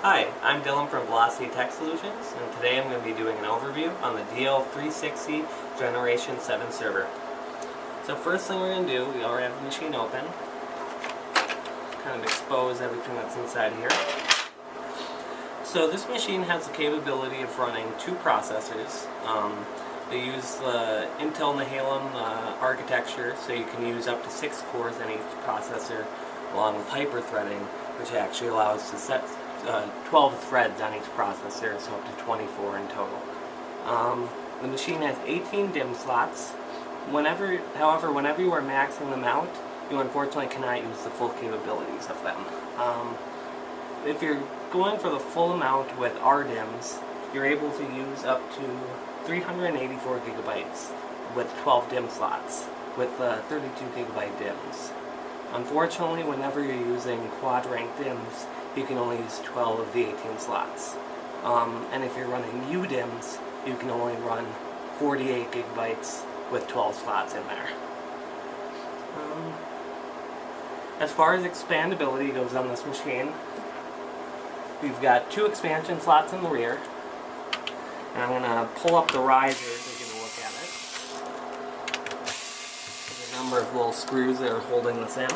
Hi, I'm Dylan from Velocity Tech Solutions, and today I'm going to be doing an overview on the DL360 Generation 7 server. So first thing we're going to do, we already have the machine open, kind of expose everything that's inside here. So this machine has the capability of running two processors. They use the Intel Nehalem architecture, so you can use up to 6 cores in each processor, along with hyper-threading, which actually allows to set 12 threads on each processor, so up to 24 in total. The machine has 18 DIMM slots. However, whenever you are maxing them out, you unfortunately cannot use the full capabilities of them. If you're going for the full amount with RDIMMs, you're able to use up to 384 gigabytes with 12 DIMM slots, with 32 gigabyte DIMMs. Unfortunately, whenever you're using quad-rank DIMMs, you can only use 12 of the 18 slots. And if you're running UDIMMs, you can only run 48 gigabytes with 12 slots in there. As far as expandability goes on this machine, we've got 2 expansion slots in the rear. And I'm going to pull up the riser to get a look at it. There's a number of little screws that are holding this in.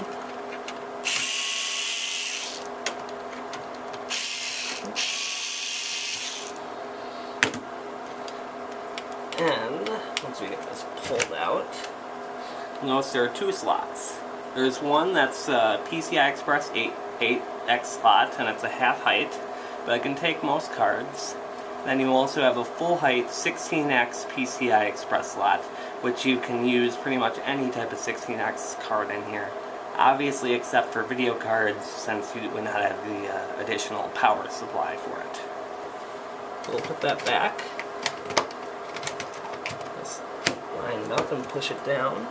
And once we get this pulled out, notice there are 2 slots. There's one that's PCI Express 8X slot, and it's a half height, but it can take most cards. Then you also have a full height 16X PCI Express slot, which you can use pretty much any type of 16X card in here. Obviously, except for video cards, since you would not have the additional power supply for it. So we'll put that back. Just line it up and push it down.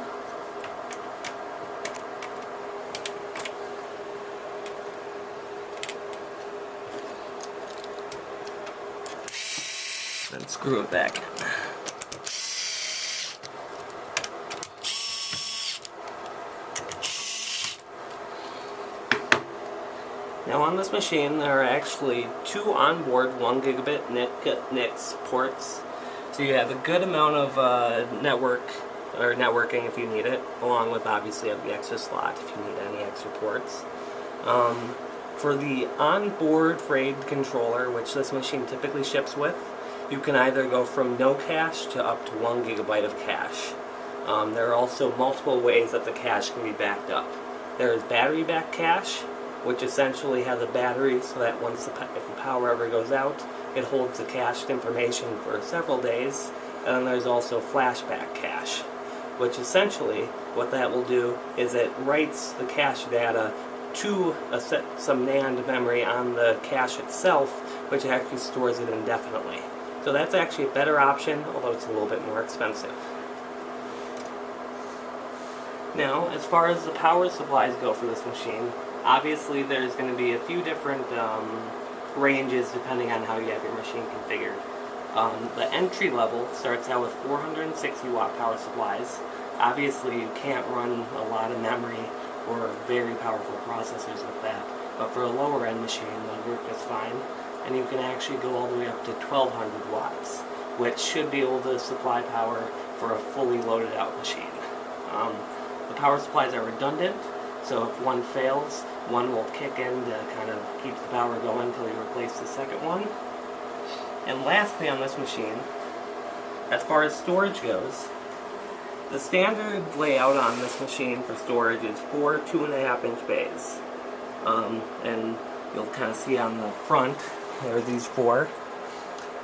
And screw it back in. Now on this machine there are actually 2 onboard 1 gigabit NICs ports, so you have a good amount of networking if you need it, along with obviously the extra slot if you need any extra ports. For the onboard RAID controller, which this machine typically ships with, you can either go from no cache to up to 1 gigabyte of cache. There are also multiple ways that the cache can be backed up. There is battery backed cache, which essentially has a battery so that if the power ever goes out, it holds the cached information for several days. And then there's also flashback cache, which essentially what that will do is it writes the cache data to some NAND memory on the cache itself, which actually stores it indefinitely. So that's actually a better option, although it's a little bit more expensive. Now, as far as the power supplies go for this machine, obviously there's going to be a few different ranges depending on how you have your machine configured. The entry level starts out with 460 watt power supplies. Obviously you can't run a lot of memory or very powerful processors with that, but for a lower end machine they'll work just fine. And you can actually go all the way up to 1200 watts, which should be able to supply power for a fully loaded out machine. The power supplies are redundant, so if one fails, one will kick in to kind of keep the power going until you replace the second one. And lastly on this machine, as far as storage goes, the standard layout on this machine for storage is 4 2.5-inch bays. And you'll kind of see on the front, there are these 4.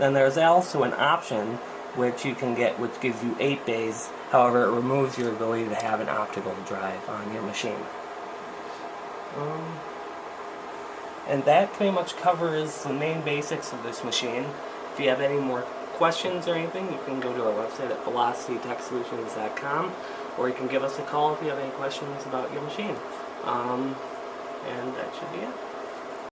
Then there's also an option which you can get which gives you 8 bays, however it removes your ability to have an optical drive on your machine. And that pretty much covers the main basics of this machine. If you have any more questions or anything, you can go to our website at velocitytechsolutions.com, or you can give us a call if you have any questions about your machine. And that should be it.